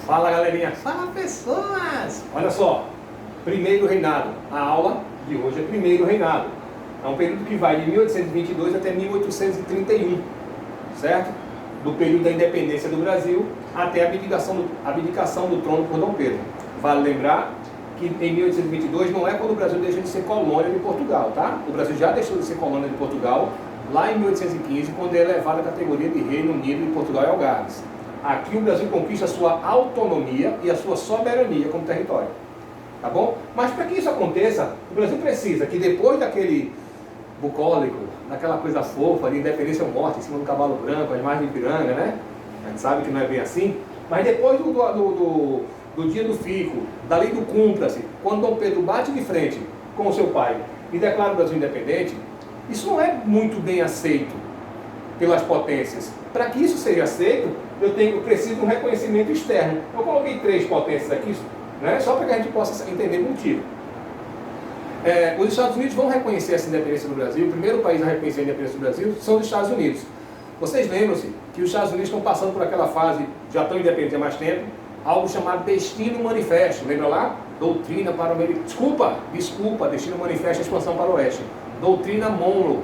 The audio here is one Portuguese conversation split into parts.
Fala galerinha, fala pessoas! Olha só, primeiro reinado, a aula de hoje é primeiro reinado. É um período que vai de 1822 até 1831, certo? Do período da independência do Brasil até a abdicação do trono por Dom Pedro. Vale lembrar que em 1822 não é quando o Brasil deixa de ser colônia de Portugal, tá? O Brasil já deixou de ser colônia de Portugal lá em 1815, quando é elevado à categoria de Reino Unido de Portugal e Algarves. Aqui o Brasil conquista a sua autonomia e a sua soberania como território, tá bom? Mas para que isso aconteça, o Brasil precisa que depois daquele bucólico, daquela coisa fofa de independência ou morte em cima do cavalo branco, as margens de Ipiranga, né? A gente sabe que não é bem assim, mas depois do dia do fico, da lei do cumpra-se, quando Dom Pedro bate de frente com o seu pai e declara o Brasil independente, isso não é muito bem aceito pelas potências. Para que isso seja aceito, eu preciso de um reconhecimento externo. Eu coloquei 3 potências aqui, né, só para que a gente possa entender o motivo. Os Estados Unidos vão reconhecer essa independência do Brasil. O primeiro país a reconhecer a independência do Brasil são os Estados Unidos. Vocês lembram-se que os Estados Unidos estão passando por aquela fase, já estão independentes há mais tempo, algo chamado Destino Manifesto. Lembra lá? Doutrina para o Americano. Desculpa, Destino Manifesto, expansão para o Oeste. Doutrina Monroe,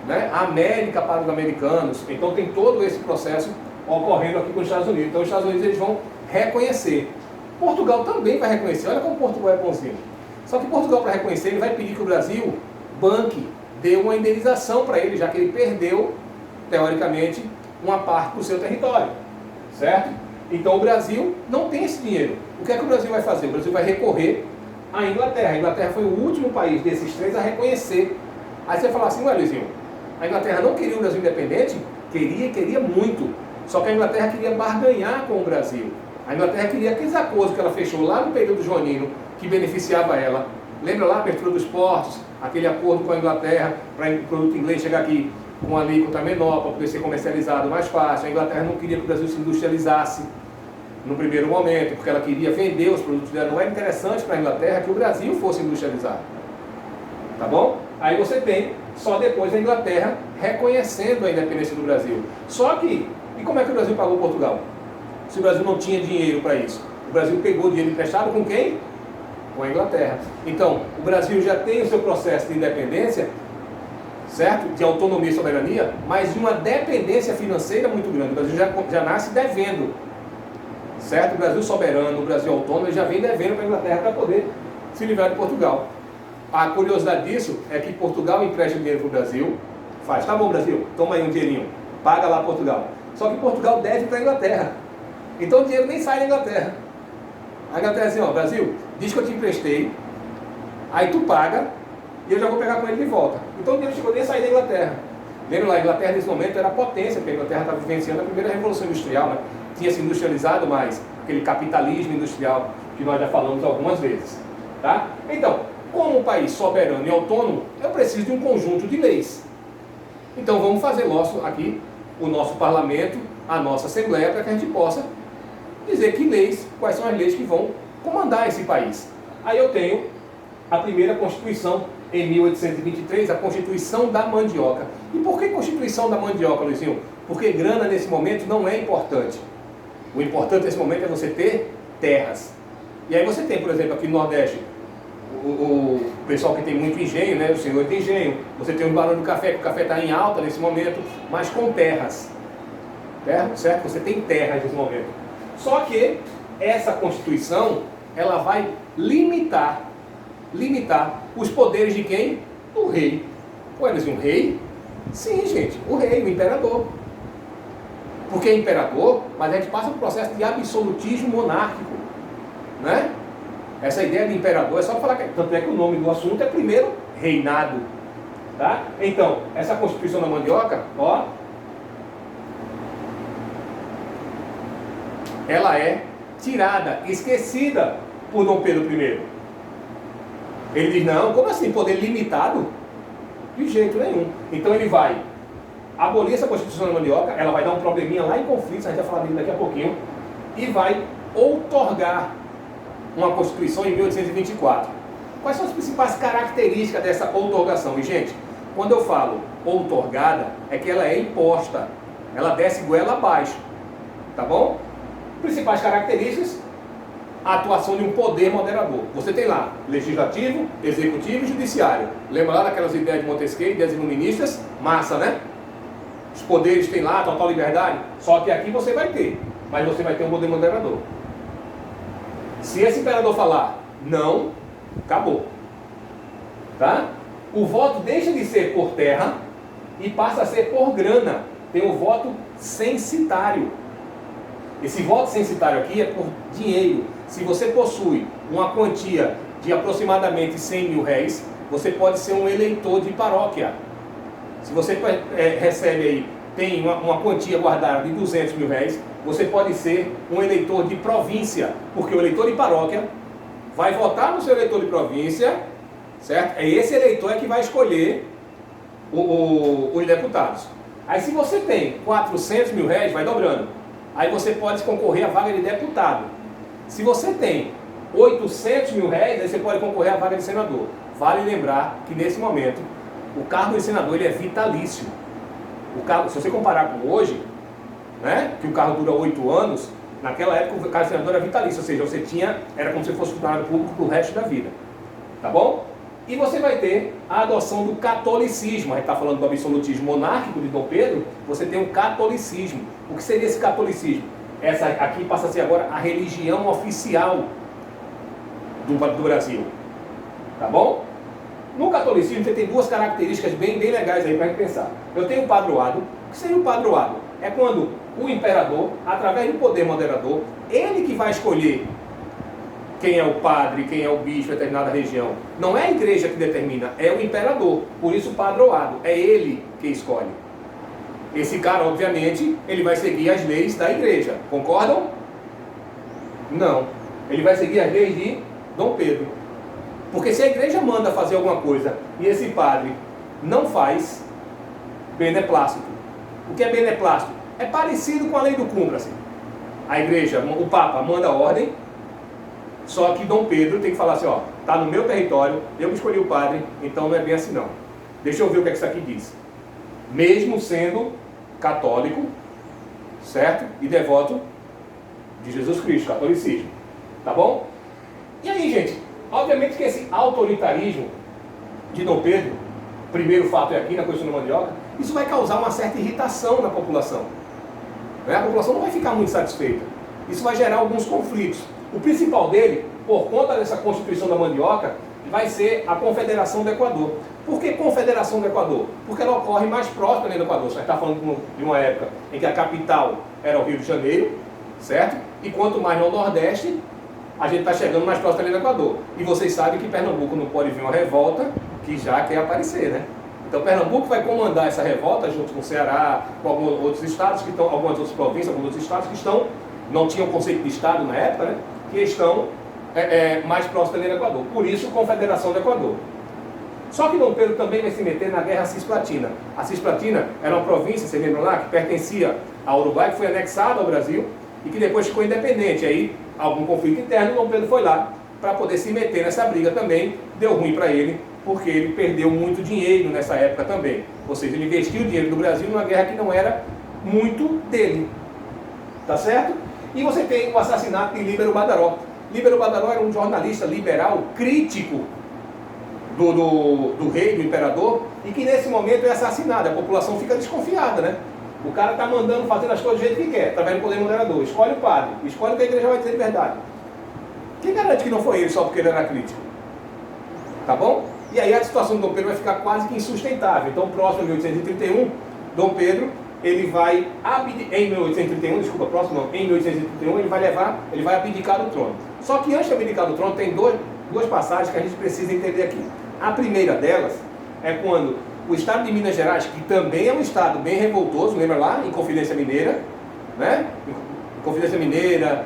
né? América para os americanos. Então tem todo esse processo ocorrendo aqui com os Estados Unidos. Então os Estados Unidos eles vão reconhecer. Portugal também vai reconhecer. Olha como Portugal é bonzinho. Só que Portugal, para reconhecer, ele vai pedir que o Brasil banque, dê uma indenização para ele, já que ele perdeu, teoricamente, uma parte do seu território, certo? Então o Brasil não tem esse dinheiro. O que é que o Brasil vai fazer? O Brasil vai recorrer à Inglaterra. A Inglaterra foi o último país desses 3 a reconhecer. Aí você vai falar assim, ué Luizinho, a Inglaterra não queria o Brasil independente? Queria muito. Só que a Inglaterra queria barganhar com o Brasil. A Inglaterra queria aqueles acordos que ela fechou lá no período joanino, que beneficiava ela. Lembra lá a abertura dos portos, aquele acordo com a Inglaterra para o produto inglês chegar aqui com uma alíquota menor, para poder ser comercializado mais fácil. A Inglaterra não queria que o Brasil se industrializasse no primeiro momento, porque ela queria vender os produtos dela. Não era interessante para a Inglaterra que o Brasil fosse industrializado. Tá bom? Aí você tem só depois a Inglaterra reconhecendo a independência do Brasil. Só que, e como é que o Brasil pagou Portugal? Se o Brasil não tinha dinheiro para isso. O Brasil pegou dinheiro emprestado com quem? Com a Inglaterra. Então, o Brasil já tem o seu processo de independência, certo? De autonomia e soberania, mas de uma dependência financeira muito grande. O Brasil já nasce devendo, certo? O Brasil soberano, o Brasil autônomo, já vem devendo para a Inglaterra para poder se livrar de Portugal. A curiosidade disso é que Portugal empresta dinheiro para o Brasil, faz, tá bom Brasil, toma aí um dinheirinho, paga lá Portugal. Só que Portugal deve para a Inglaterra. Então o dinheiro nem sai da Inglaterra. A Inglaterra assim, ó, Brasil, diz que eu te emprestei, aí tu paga e eu já vou pegar com ele de volta. Então o dinheiro chegou nem a sair da Inglaterra. Lembra lá, a Inglaterra nesse momento era potência, porque a Inglaterra estava vivenciando a primeira revolução industrial, né? Tinha se industrializado mais, aquele capitalismo industrial que nós já falamos algumas vezes. Tá? Então, como um país soberano e autônomo, eu preciso de um conjunto de leis. Então vamos fazer aqui o nosso parlamento, a nossa assembleia, para que a gente possa dizer que leis, quais são as leis que vão comandar esse país. Aí eu tenho a primeira Constituição, em 1823, a Constituição da Mandioca. E por que Constituição da Mandioca, Luizinho? Porque grana nesse momento não é importante. O importante nesse momento é você ter terras. E aí você tem, por exemplo, aqui no Nordeste, o pessoal que tem muito engenho, né? O senhor tem engenho. Você tem os barões do café, que o café está em alta nesse momento, mas com terras. Certo? Você tem terras nesse momento. Só que essa Constituição, ela vai limitar os poderes de quem? Do rei. Ué, mas um rei? Sim, gente, o rei, o imperador. Porque é imperador, mas a gente passa por um processo de absolutismo monárquico, né? Essa ideia de imperador é só falar que, tanto é que o nome do assunto é primeiro reinado, tá? Então, essa Constituição da Mandioca, ó, ela é tirada, esquecida por Dom Pedro I. Ele diz, não, como assim, poder limitado? De jeito nenhum. Então ele vai abolir essa Constituição da Mandioca, ela vai dar um probleminha lá em conflitos, a gente vai falar dele daqui a pouquinho, e vai outorgar uma Constituição em 1824. Quais são as principais características dessa outorgação? E, gente, quando eu falo outorgada, é que ela é imposta, ela desce goela abaixo, tá bom? Principais características, a atuação de um poder moderador. Você tem lá legislativo, executivo e judiciário. Lembra lá daquelas ideias de Montesquieu, ideias iluministas? Massa, né? Os poderes têm lá total liberdade. Só que aqui você vai ter, mas você vai ter um poder moderador. Se esse imperador falar não, acabou. Tá? O voto deixa de ser por terra e passa a ser por grana. Tem o voto censitário. Esse voto censitário aqui é por dinheiro. Se você possui uma quantia de aproximadamente 100 mil réis, você pode ser um eleitor de paróquia. Se você recebe aí, tem uma quantia guardada de 200 mil réis, você pode ser um eleitor de província, porque o eleitor de paróquia vai votar no seu eleitor de província, certo? É esse eleitor que vai escolher os deputados. Aí se você tem 400 mil réis, vai dobrando. Aí você pode concorrer à vaga de deputado. Se você tem 800 mil réis, aí você pode concorrer à vaga de senador. Vale lembrar que nesse momento, o cargo de senador ele é vitalício. O cargo, se você comparar com hoje, né, que o cargo dura 8 anos, naquela época o cargo de senador era vitalício, ou seja, você tinha, era como se fosse funcionário público para o resto da vida. Tá bom? E você vai ter a adoção do catolicismo. A gente está falando do absolutismo monárquico de Dom Pedro, você tem o catolicismo. O que seria esse catolicismo? Essa aqui passa a ser agora a religião oficial do Brasil. Tá bom? No catolicismo você tem duas características bem legais aí para a gente pensar. Eu tenho o padroado. O que seria o padroado? É quando o imperador, através do poder moderador, ele que vai escolher quem é o padre, quem é o bispo de determinada região. Não é a igreja que determina, é o imperador. Por isso o padroado, é ele que escolhe. Esse cara, obviamente, ele vai seguir as leis da igreja. Concordam? Não. Ele vai seguir as leis de Dom Pedro. Porque se a igreja manda fazer alguma coisa e esse padre não faz, beneplácito. O que é beneplácito? É parecido com a lei do cúmplice. A igreja, o Papa manda a ordem, só que Dom Pedro tem que falar assim, ó, tá no meu território, eu que escolhi o padre, então não é bem assim não. Deixa eu ver o que é que isso aqui diz. Mesmo sendo católico, certo? E devoto de Jesus Cristo, catolicismo. Tá bom? E aí, gente, obviamente que esse autoritarismo de Dom Pedro, primeiro fato é aqui na questão da mandioca, isso vai causar uma certa irritação na população. Né? A população não vai ficar muito satisfeita. Isso vai gerar alguns conflitos. O principal dele, por conta dessa Constituição da Mandioca, vai ser a Confederação do Equador. Por que Confederação do Equador? Porque ela ocorre mais próxima do Equador. Você está falando de uma época em que a capital era o Rio de Janeiro, certo? E quanto mais no Nordeste, a gente está chegando mais próximo do Equador. E vocês sabem que Pernambuco não pode vir uma revolta que já quer aparecer, né? Então Pernambuco vai comandar essa revolta junto com o Ceará, com alguns outros estados, que estão, algumas outras províncias, alguns outros estados que estão, não tinham conceito de estado na época, né? Que estão mais próximos do Equador. Por isso, Confederação do Equador. Só que Dom Pedro também vai se meter na Guerra Cisplatina. A Cisplatina era uma província, vocês lembram lá, que pertencia ao Uruguai, que foi anexada ao Brasil e que depois ficou independente. Aí, algum conflito interno, Dom Pedro foi lá para poder se meter nessa briga também. Deu ruim para ele, porque ele perdeu muito dinheiro nessa época também. Ou seja, ele investiu o dinheiro do Brasil numa guerra que não era muito dele. Tá certo? E você tem o assassinato de Líbero Badaró. Líbero Badaró era um jornalista liberal, crítico do rei, do imperador, e que nesse momento é assassinado. A população fica desconfiada, né? O cara está mandando, fazendo as coisas do jeito que quer, através do poder moderador. Escolhe o padre, escolhe o que a igreja vai dizer de verdade. Quem garante que não foi ele só porque ele era crítico? Tá bom? E aí a situação do Dom Pedro vai ficar quase que insustentável. Então, próximo de 1831, Dom Pedro, ele vai em 1831, desculpa, próximo não, em 1831 ele vai abdicar do trono. Só que antes de abdicar do trono tem duas passagens que a gente precisa entender aqui. A primeira delas é quando o estado de Minas Gerais, que também é um estado bem revoltoso, lembra lá, em Confidência Mineira, né? Confidência Mineira,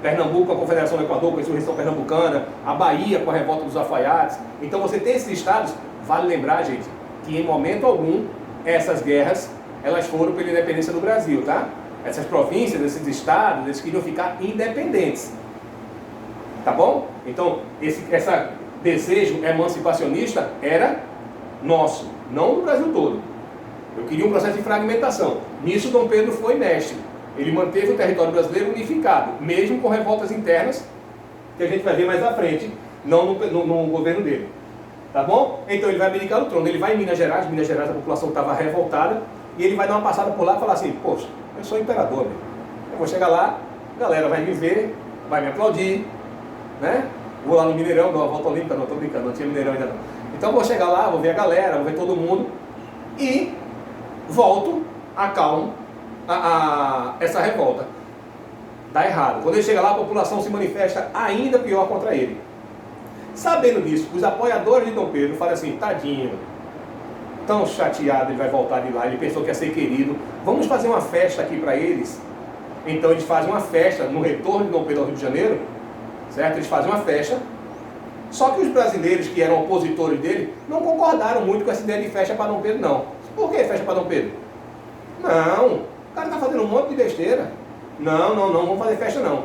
Pernambuco com a Confederação do Equador, com a insurreição pernambucana, a Bahia com a revolta dos alfaiates. Então você tem esses estados, vale lembrar, gente, que em momento algum essas guerras elas foram pela independência do Brasil, tá? Essas províncias, esses estados, eles queriam ficar independentes. Tá bom? Então, esse desejo emancipacionista era nosso, não do Brasil todo. Eu queria um processo de fragmentação. Nisso, Dom Pedro foi mestre. Ele manteve o território brasileiro unificado, mesmo com revoltas internas que a gente vai ver mais à frente, não no governo dele. Tá bom? Então ele vai abdicar do trono, ele vai em Minas Gerais a população estava revoltada, e ele vai dar uma passada por lá e falar assim, poxa, eu sou imperador, meu. Eu vou chegar lá, a galera vai me ver, vai me aplaudir, né? Vou lá no Mineirão, dou uma volta olímpica, não, estou brincando, não tinha Mineirão ainda não. Então vou chegar lá, vou ver a galera, vou ver todo mundo, e volto, acalmo essa revolta. Dá errado. Quando ele chega lá, a população se manifesta ainda pior contra ele. Sabendo disso, os apoiadores de Dom Pedro falam assim, tadinho, tão chateado, ele vai voltar de lá, ele pensou que ia ser querido, vamos fazer uma festa aqui para eles. Então eles fazem uma festa no retorno de Dom Pedro ao Rio de Janeiro, certo? Eles fazem uma festa, só que os brasileiros que eram opositores dele não concordaram muito com essa ideia de festa para Dom Pedro, não. Por que festa para Dom Pedro? Não, o cara está fazendo um monte de besteira. Não, vamos fazer festa não.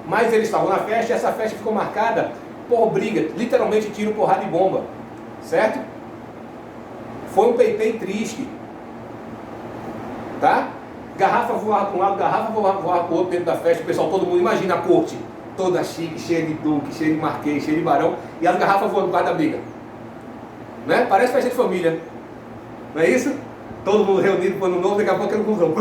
Mas eles estavam na festa e essa festa ficou marcada por briga, literalmente tiro, porrada e bomba, certo? Foi um peipei triste, tá? Garrafa voava para um lado, garrafa voava para o outro dentro da festa, o pessoal, todo mundo, imagina a corte, toda chique, cheia de duque, cheia de marquês, cheia de barão, e as garrafas voando por causa da briga, né? Parece festa de família, não é isso? Todo mundo reunido para o ano novo, daqui a pouco era um confusão.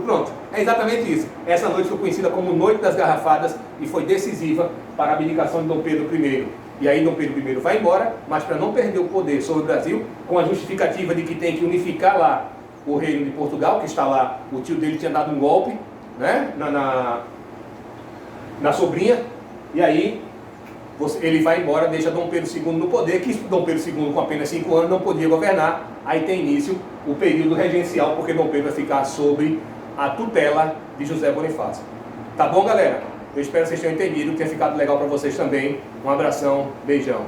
Pronto, é exatamente isso. Essa noite foi conhecida como Noite das Garrafadas e foi decisiva para a abdicação de Dom Pedro I. E aí Dom Pedro I vai embora, mas para não perder o poder sobre o Brasil, com a justificativa de que tem que unificar lá o reino de Portugal, que está lá, o tio dele tinha dado um golpe, né, na sobrinha, e aí ele vai embora, deixa Dom Pedro II no poder, que Dom Pedro II com apenas 5 anos não podia governar, aí tem início o período regencial, porque Dom Pedro vai ficar sob a tutela de José Bonifácio. Tá bom, galera? Eu espero que vocês tenham entendido, que tenha ficado legal para vocês também. Um abração, beijão.